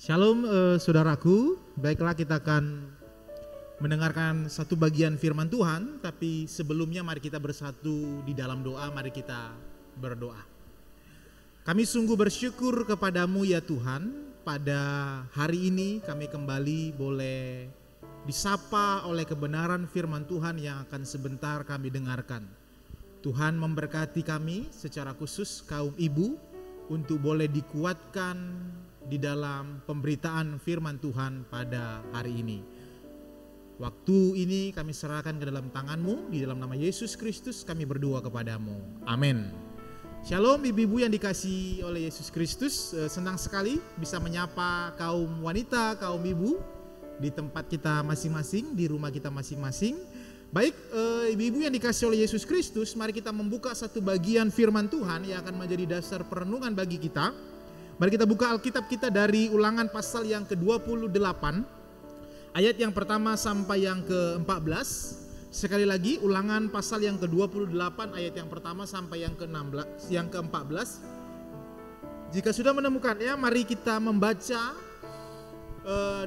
Shalom saudaraku, baiklah kita akan mendengarkan satu bagian firman Tuhan. Tapi sebelumnya mari kita bersatu di dalam doa, mari kita berdoa. Kami sungguh bersyukur kepadamu ya Tuhan, pada hari ini kami kembali boleh disapa oleh kebenaran firman Tuhan yang akan sebentar kami dengarkan. Tuhan memberkati kami secara khusus kaum ibu untuk boleh dikuatkan di dalam pemberitaan firman Tuhan pada hari ini. Waktu ini kami serahkan ke dalam tangan-Mu, di dalam nama Yesus Kristus kami berdoa kepadamu. Amin. Shalom ibu-ibu yang dikasihi oleh Yesus Kristus. Senang sekali bisa menyapa kaum wanita, kaum ibu di tempat kita masing-masing, di rumah kita masing-masing. Baik, ibu-ibu yang dikasihi oleh Yesus Kristus, mari kita membuka satu bagian firman Tuhan yang akan menjadi dasar perenungan bagi kita. Mari kita buka Alkitab kita dari Ulangan pasal yang ke-28, ayat yang pertama sampai yang ke-14. Sekali lagi, Ulangan pasal yang ke-28, ayat yang pertama sampai yang ke-16, yang ke-14. Jika sudah menemukannya, mari kita membaca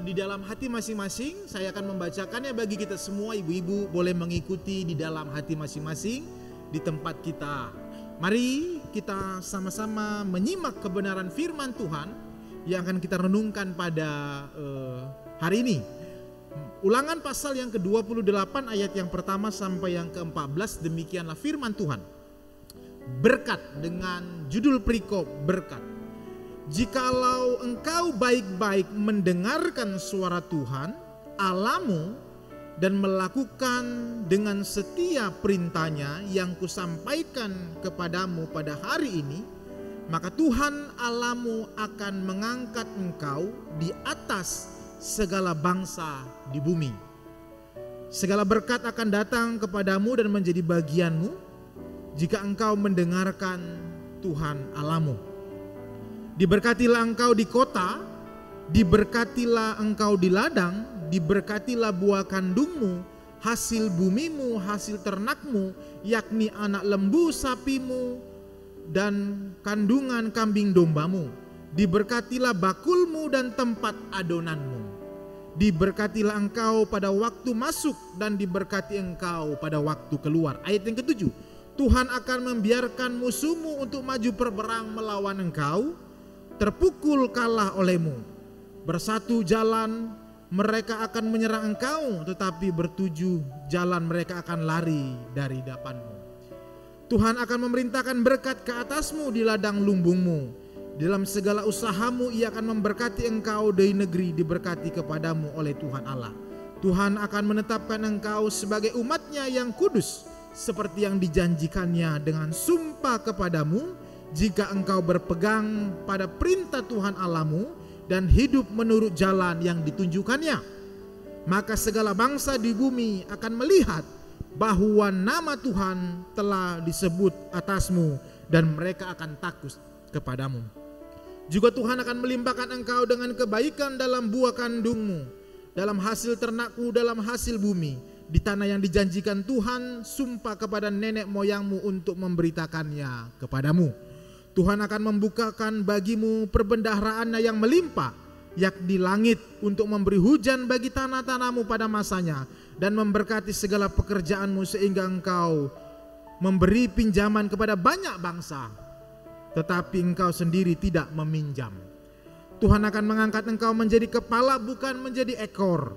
di dalam hati masing-masing. Saya akan membacakannya bagi kita semua. Ibu-ibu boleh mengikuti di dalam hati masing-masing di tempat kita. Mari kita sama-sama menyimak kebenaran firman Tuhan yang akan kita renungkan pada hari ini. Ulangan pasal yang ke-28 ayat yang pertama sampai yang ke-14, demikianlah firman Tuhan. Berkat, dengan judul perikop berkat. Jikalau engkau baik-baik mendengarkan suara Tuhan Allahmu dan melakukan dengan setia perintahnya yang kusampaikan kepadamu pada hari ini, maka Tuhan Allahmu akan mengangkat engkau di atas segala bangsa di bumi. Segala berkat akan datang kepadamu dan menjadi bagianmu jika engkau mendengarkan Tuhan Allahmu. Diberkatilah engkau di kota, diberkatilah engkau di ladang, diberkatilah buah kandungmu, hasil bumimu, hasil ternakmu, yakni anak lembu sapimu dan kandungan kambing dombamu. Diberkatilah bakulmu dan tempat adonanmu. Diberkatilah engkau pada waktu masuk dan diberkati engkau pada waktu keluar. Ayat yang ke-7, Tuhan akan membiarkan musuhmu untuk maju berperang melawan engkau, terpukul kalah olehmu. Bersatu jalan mereka akan menyerang engkau, tetapi bertujuh jalan mereka akan lari dari hadapanmu. Tuhan akan memerintahkan berkat ke atasmu di ladang lumbungmu. Dalam segala usahamu ia akan memberkati engkau, dari negeri diberkati kepadamu oleh Tuhan Allah. Tuhan akan menetapkan engkau sebagai umatnya yang kudus, seperti yang dijanjikannya dengan sumpah kepadamu, jika engkau berpegang pada perintah Tuhan Allahmu dan hidup menurut jalan yang ditunjukkannya. Maka segala bangsa di bumi akan melihat bahwa nama Tuhan telah disebut atasmu dan mereka akan takut kepadamu. Juga Tuhan akan melimpahkan engkau dengan kebaikan dalam buah kandungmu, dalam hasil ternakmu, dalam hasil bumi, di tanah yang dijanjikan Tuhan sumpah kepada nenek moyangmu untuk memberitakannya kepadamu. Tuhan akan membukakan bagimu perbendaharaan yang melimpah, yakni langit, untuk memberi hujan bagi tanah-tanahmu pada masanya, dan memberkati segala pekerjaanmu sehingga engkau memberi pinjaman kepada banyak bangsa, tetapi engkau sendiri tidak meminjam. Tuhan akan mengangkat engkau menjadi kepala, bukan menjadi ekor.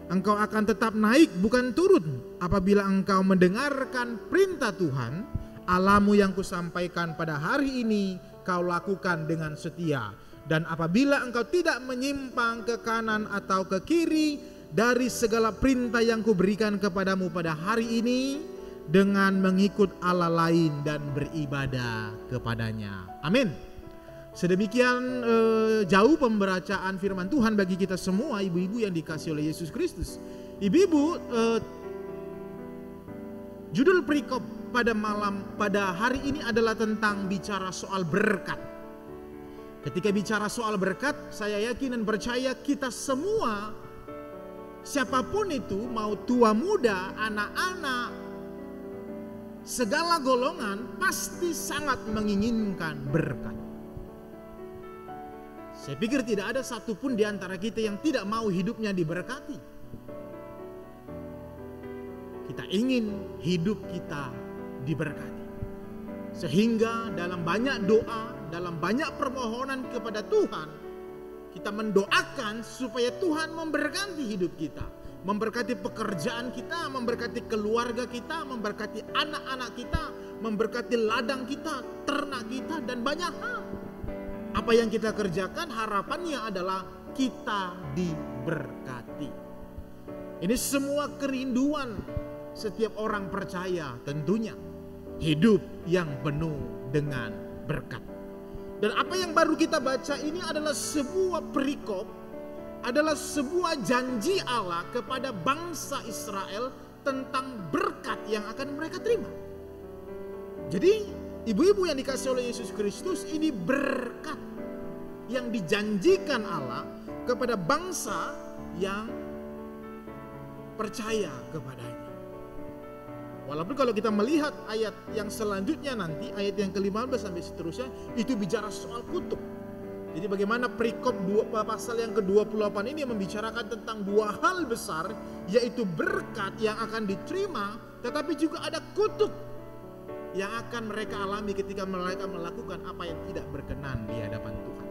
Engkau akan tetap naik, bukan turun, apabila engkau mendengarkan perintah Tuhan Allahmu yang kusampaikan pada hari ini kau lakukan dengan setia. Dan apabila engkau tidak menyimpang ke kanan atau ke kiri dari segala perintah yang kuberikan kepadamu pada hari ini, dengan mengikut Allah lain dan beribadah kepadanya. Amin. Sedemikian jauh pembacaan firman Tuhan bagi kita semua, ibu-ibu yang dikasihi oleh Yesus Kristus. Ibu-ibu, judul perikop pada hari ini adalah tentang bicara soal berkat. Ketika bicara soal berkat, saya yakin dan percaya kita semua, siapapun itu, mau tua muda, anak-anak, segala golongan pasti sangat menginginkan berkat. Saya pikir tidak ada satupun di antara kita yang tidak mau hidupnya diberkati. Kita ingin hidup kita diberkati. Sehingga dalam banyak doa, dalam banyak permohonan kepada Tuhan, kita mendoakan supaya Tuhan memberkati hidup kita. Memberkati pekerjaan kita, memberkati keluarga kita, memberkati anak-anak kita, memberkati ladang kita, ternak kita, dan banyak hal. Apa yang kita kerjakan harapannya adalah kita diberkati. Ini semua kerinduan setiap orang percaya tentunya. Hidup yang penuh dengan berkat. Dan apa yang baru kita baca ini adalah sebuah perikop, adalah sebuah janji Allah kepada bangsa Israel tentang berkat yang akan mereka terima. Jadi ibu-ibu yang dikasih oleh Yesus Kristus, ini berkat yang dijanjikan Allah kepada bangsa yang percaya kepadanya. Walaupun kalau kita melihat ayat yang selanjutnya nanti, ayat yang ke-15 sampai seterusnya, itu bicara soal kutuk. Jadi bagaimana perikop pasal yang ke-28 ini membicarakan tentang dua hal besar, yaitu berkat yang akan diterima, tetapi juga ada kutuk yang akan mereka alami ketika mereka melakukan apa yang tidak berkenan di hadapan Tuhan.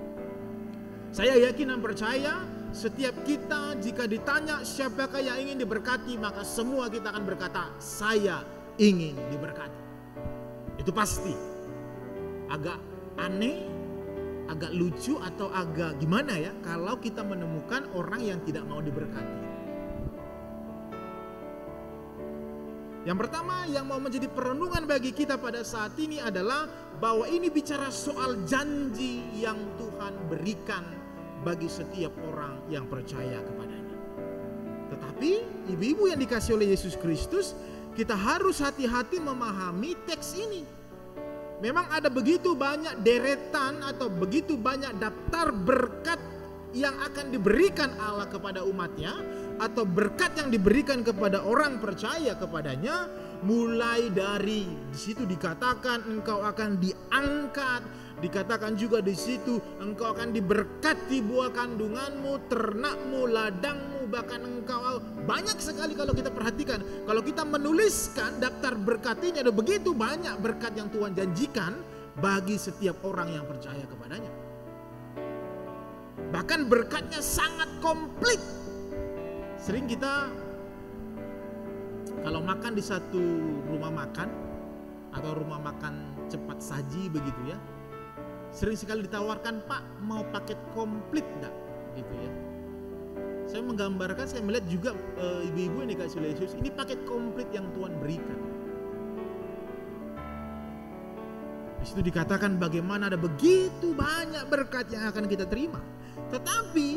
Saya yakin dan percaya setiap kita jika ditanya siapakah yang ingin diberkati, maka semua kita akan berkata, saya ingin diberkati. Itu pasti. Agak aneh, agak lucu atau agak gimana ya kalau kita menemukan orang yang tidak mau diberkati. Yang pertama yang mau menjadi perenungan bagi kita pada saat ini adalah bahwa ini bicara soal janji yang Tuhan berikan bagi setiap orang yang percaya kepadanya. Tetapi ibu-ibu yang dikasih oleh Yesus Kristus, kita harus hati-hati memahami teks ini. Memang ada begitu banyak deretan atau begitu banyak daftar berkat yang akan diberikan Allah kepada umatnya, atau berkat yang diberikan kepada orang percaya kepadanya. Mulai dari di situ dikatakan engkau akan diangkat, dikatakan juga di situ engkau akan diberkati buah kandunganmu, ternakmu, ladangmu, bahkan engkau banyak sekali kalau kita perhatikan. Kalau kita menuliskan daftar berkat ini, ada begitu banyak berkat yang Tuhan janjikan bagi setiap orang yang percaya kepadanya. Bahkan berkatnya sangat komplit. Sering kita kalau makan di satu rumah makan atau rumah makan cepat saji begitu ya, sering sekali ditawarkan, Pak mau paket komplit enggak? Gitu ya. Saya menggambarkan, saya melihat juga ibu-ibu yang dikasih oleh Yesus, ini paket komplit yang Tuhan berikan. Di situ dikatakan bagaimana ada begitu banyak berkat yang akan kita terima. Tetapi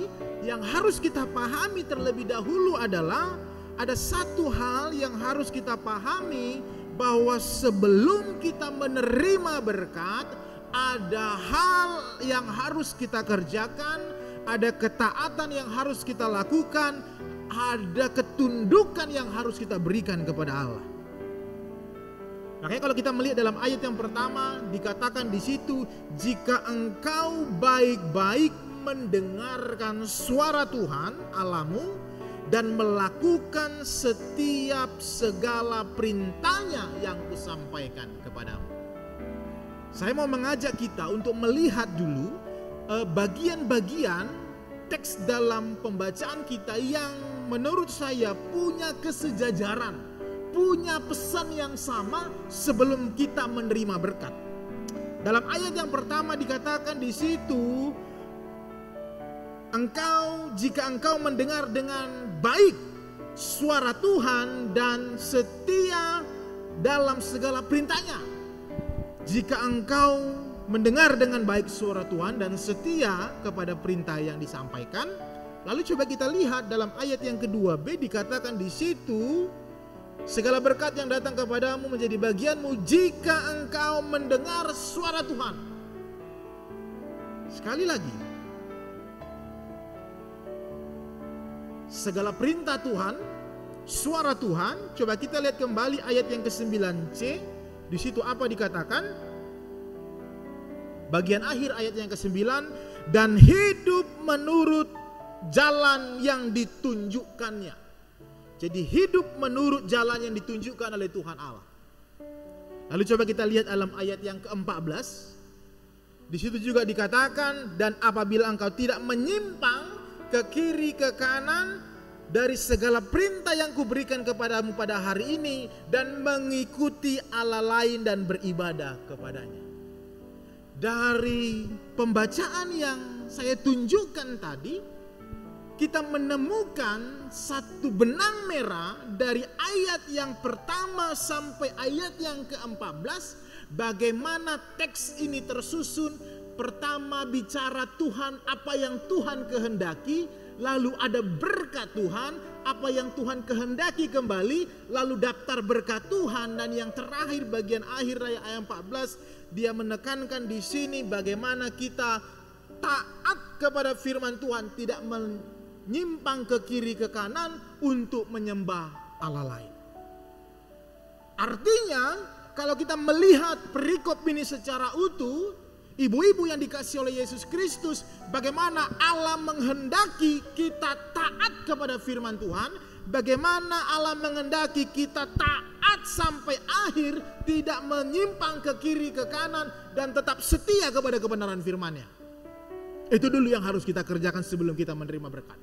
yang harus kita pahami terlebih dahulu adalah ada satu hal yang harus kita pahami, bahwa sebelum kita menerima berkat, ada hal yang harus kita kerjakan, ada ketaatan yang harus kita lakukan, ada ketundukan yang harus kita berikan kepada Allah. Makanya kalau kita melihat dalam ayat yang pertama dikatakan di situ, jika engkau baik-baik mendengarkan suara Tuhan Allahmu dan melakukan setiap segala perintahnya yang kusampaikan kepadamu. Saya mau mengajak kita untuk melihat dulu bagian-bagian teks dalam pembacaan kita yang menurut saya punya kesejajaran, punya pesan yang sama sebelum kita menerima berkat. Dalam ayat yang pertama dikatakan di situ, jika engkau mendengar dengan baik suara Tuhan dan setia dalam segala perintahnya. Jika engkau mendengar dengan baik suara Tuhan dan setia kepada perintah yang disampaikan. Lalu coba kita lihat dalam ayat yang kedua B dikatakan di situ, segala berkat yang datang kepadamu menjadi bagianmu jika engkau mendengar suara Tuhan. Sekali lagi, segala perintah Tuhan, suara Tuhan. Coba kita lihat kembali ayat yang ke-9C. Di situ apa dikatakan? Bagian akhir ayat yang ke-9, dan hidup menurut jalan yang ditunjukkannya. Jadi hidup menurut jalan yang ditunjukkan oleh Tuhan Allah. Lalu coba kita lihat dalam ayat yang ke-14. Di situ juga dikatakan, dan apabila engkau tidak menyimpang ke kiri ke kanan dari segala perintah yang kuberikan kepadamu pada hari ini, dan mengikuti Allah lain dan beribadah kepadanya. Dari pembacaan yang saya tunjukkan tadi, kita menemukan satu benang merah dari ayat yang pertama sampai ayat yang ke-14, bagaimana teks ini tersusun. Pertama bicara Tuhan, apa yang Tuhan kehendaki, lalu ada berkat Tuhan, apa yang Tuhan kehendaki kembali, lalu daftar berkat Tuhan, dan yang terakhir bagian akhir ayat 14, dia menekankan di sini bagaimana kita taat kepada firman Tuhan, tidak menyimpang ke kiri ke kanan untuk menyembah Allah lain. Artinya kalau kita melihat perikop ini secara utuh, ibu-ibu yang dikasihi oleh Yesus Kristus, bagaimana Allah menghendaki kita taat kepada firman Tuhan, bagaimana Allah menghendaki kita taat sampai akhir, tidak menyimpang ke kiri ke kanan, dan tetap setia kepada kebenaran firman-Nya. Itu dulu yang harus kita kerjakan sebelum kita menerima berkat.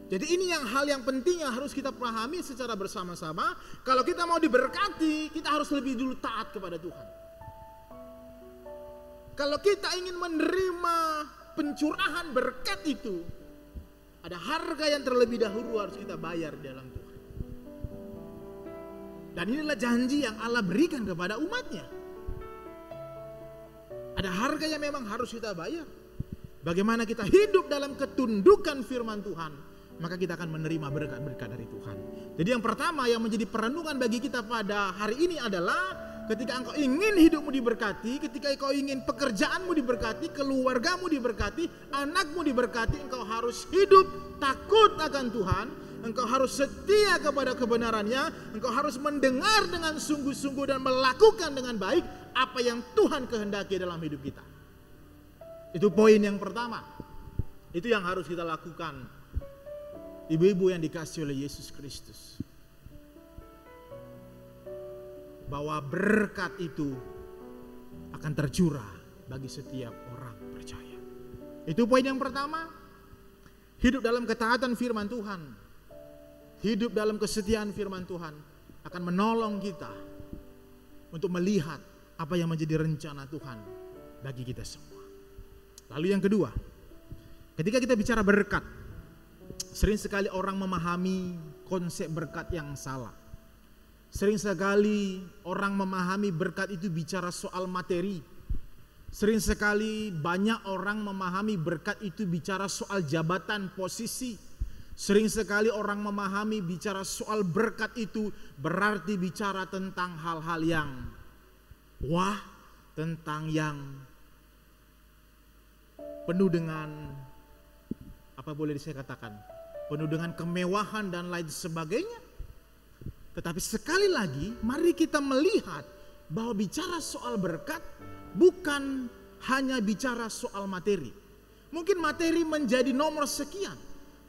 Jadi ini hal yang penting yang harus kita pahami secara bersama-sama. Kalau kita mau diberkati, kita harus lebih dulu taat kepada Tuhan. Kalau kita ingin menerima pencurahan berkat itu, ada harga yang terlebih dahulu harus kita bayar di dalam Tuhan. Dan inilah janji yang Allah berikan kepada umatnya. Ada harga yang memang harus kita bayar. Bagaimana kita hidup dalam ketundukan firman Tuhan, maka kita akan menerima berkat-berkat dari Tuhan. Jadi yang pertama yang menjadi perenungan bagi kita pada hari ini adalah, ketika engkau ingin hidupmu diberkati, ketika engkau ingin pekerjaanmu diberkati, keluargamu diberkati, anakmu diberkati, engkau harus hidup takut akan Tuhan, engkau harus setia kepada kebenarannya, engkau harus mendengar dengan sungguh-sungguh dan melakukan dengan baik apa yang Tuhan kehendaki dalam hidup kita. Itu poin yang pertama. Itu yang harus kita lakukan, ibu-ibu yang dikasihi oleh Yesus Kristus. Bahwa berkat itu akan tercurah bagi setiap orang percaya. Itu poin yang pertama. Hidup dalam ketaatan firman Tuhan, hidup dalam kesetiaan firman Tuhan akan menolong kita untuk melihat apa yang menjadi rencana Tuhan bagi kita semua. Lalu yang kedua, ketika kita bicara berkat, sering sekali orang memahami konsep berkat yang salah. Sering sekali orang memahami berkat itu bicara soal materi. Sering sekali banyak orang memahami berkat itu bicara soal jabatan, posisi. Sering sekali orang memahami bicara soal berkat itu berarti bicara tentang hal-hal yang wah, tentang yang penuh dengan, apa boleh saya katakan, penuh dengan kemewahan dan lain sebagainya. Tetapi sekali lagi, mari kita melihat bahwa bicara soal berkat bukan hanya bicara soal materi. Mungkin materi menjadi nomor sekian,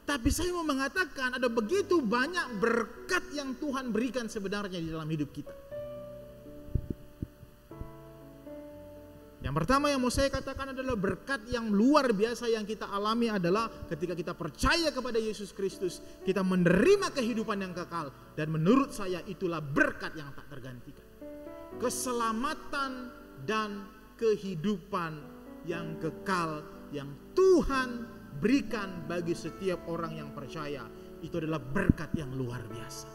tapi saya mau mengatakan ada begitu banyak berkat yang Tuhan berikan sebenarnya di dalam hidup kita. Yang pertama yang mau saya katakan adalah berkat yang luar biasa yang kita alami adalah ketika kita percaya kepada Yesus Kristus, kita menerima kehidupan yang kekal, dan menurut saya itulah berkat yang tak tergantikan. Keselamatan dan kehidupan yang kekal yang Tuhan berikan bagi setiap orang yang percaya, itu adalah berkat yang luar biasa.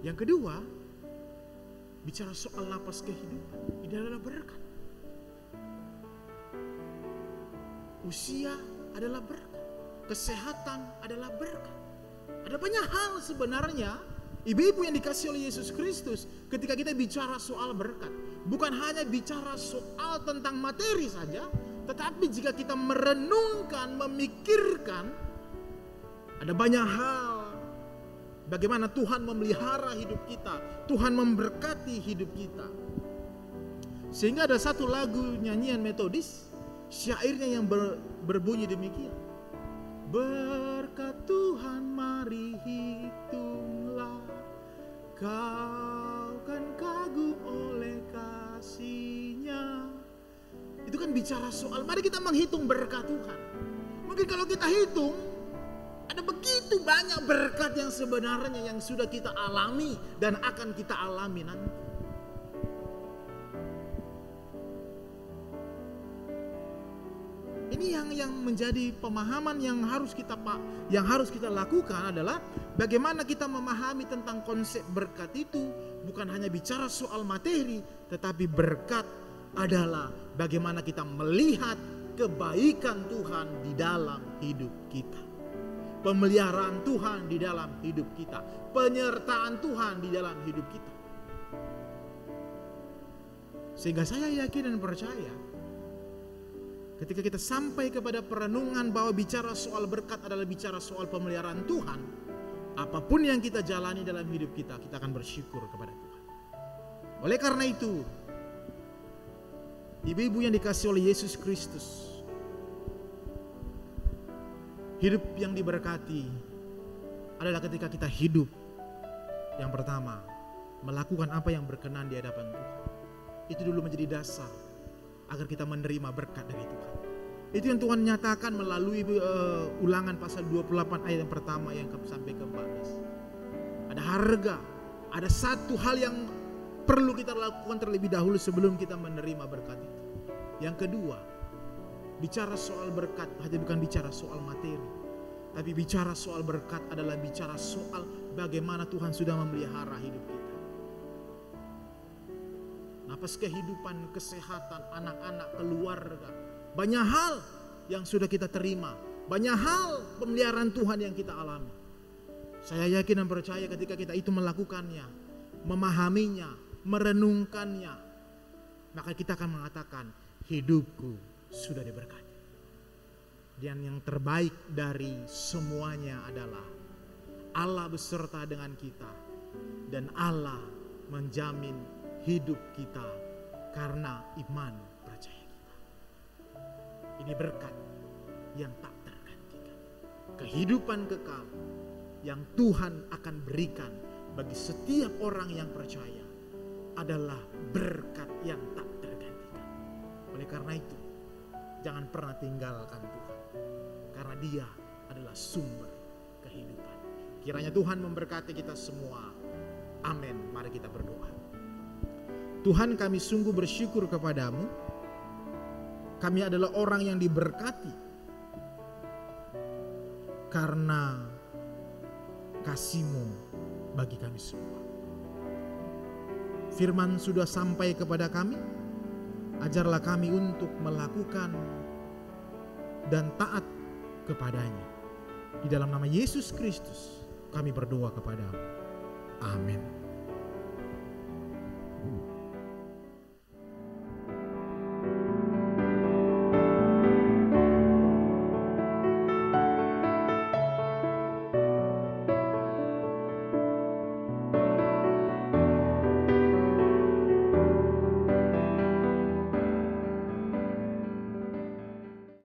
Yang kedua, bicara soal napas kehidupan, ini adalah berkat. Usia adalah berkat, kesehatan adalah berkat. Ada banyak hal sebenarnya, ibu-ibu yang dikasihi oleh Yesus Kristus, ketika kita bicara soal berkat, bukan hanya bicara soal tentang materi saja, tetapi jika kita merenungkan, memikirkan, ada banyak hal. Bagaimana Tuhan memelihara hidup kita, Tuhan memberkati hidup kita. Sehingga ada satu lagu nyanyian metodis, syairnya yang berbunyi demikian. Berkat Tuhan mari hitunglah, kau kan kagum oleh kasih-Nya. Itu kan bicara soal mari kita menghitung berkat Tuhan. Mungkin kalau kita hitung, ada begitu banyak berkat yang sebenarnya yang sudah kita alami dan akan kita alami nanti. Ini yang menjadi pemahaman yang harus kita lakukan adalah bagaimana kita memahami tentang konsep berkat itu, bukan hanya bicara soal materi, tetapi berkat adalah bagaimana kita melihat kebaikan Tuhan di dalam hidup kita. Pemeliharaan Tuhan di dalam hidup kita, penyertaan Tuhan di dalam hidup kita. Sehingga saya yakin dan percaya ketika kita sampai kepada perenungan bahwa bicara soal berkat adalah bicara soal pemeliharaan Tuhan, apapun yang kita jalani dalam hidup kita, kita akan bersyukur kepada Tuhan. Oleh karena itu, ibu-ibu yang dikasihi oleh Yesus Kristus, hidup yang diberkati adalah ketika kita hidup, yang pertama, melakukan apa yang berkenan di hadapan Tuhan. Itu dulu menjadi dasar agar kita menerima berkat dari Tuhan. Itu yang Tuhan nyatakan melalui Ulangan pasal 28 ayat yang pertama yang sampai ke 14. Ada harga, ada satu hal yang perlu kita lakukan terlebih dahulu sebelum kita menerima berkat itu. Yang kedua, bicara soal berkat hanya bukan bicara soal materi, tapi bicara soal berkat adalah bicara soal bagaimana Tuhan sudah memelihara hidup kita. Napas kehidupan, kesehatan, anak-anak, keluarga. Banyak hal yang sudah kita terima. Banyak hal pemeliharaan Tuhan yang kita alami. Saya yakin dan percaya ketika kita itu melakukannya, memahaminya, merenungkannya, maka kita akan mengatakan, hidupku sudah diberkati. Dan yang terbaik dari semuanya adalah Allah beserta dengan kita. Dan Allah menjamin hidup kita karena iman percaya kita. Ini berkat yang tak tergantikan. Kehidupan kekal yang Tuhan akan berikan bagi setiap orang yang percaya adalah berkat yang tak tergantikan. Oleh karena itu, jangan pernah tinggalkan Tuhan, karena Dia adalah sumber kehidupan. Kiranya Tuhan memberkati kita semua. Amin. Mari kita berdoa. Tuhan, kami sungguh bersyukur kepadamu. Kami adalah orang yang diberkati karena kasih-Mu bagi kami semua. Firman sudah sampai kepada kami. Ajarlah kami untuk melakukan dan taat kepadanya. Di dalam nama Yesus Kristus kami berdoa kepadamu. Amin.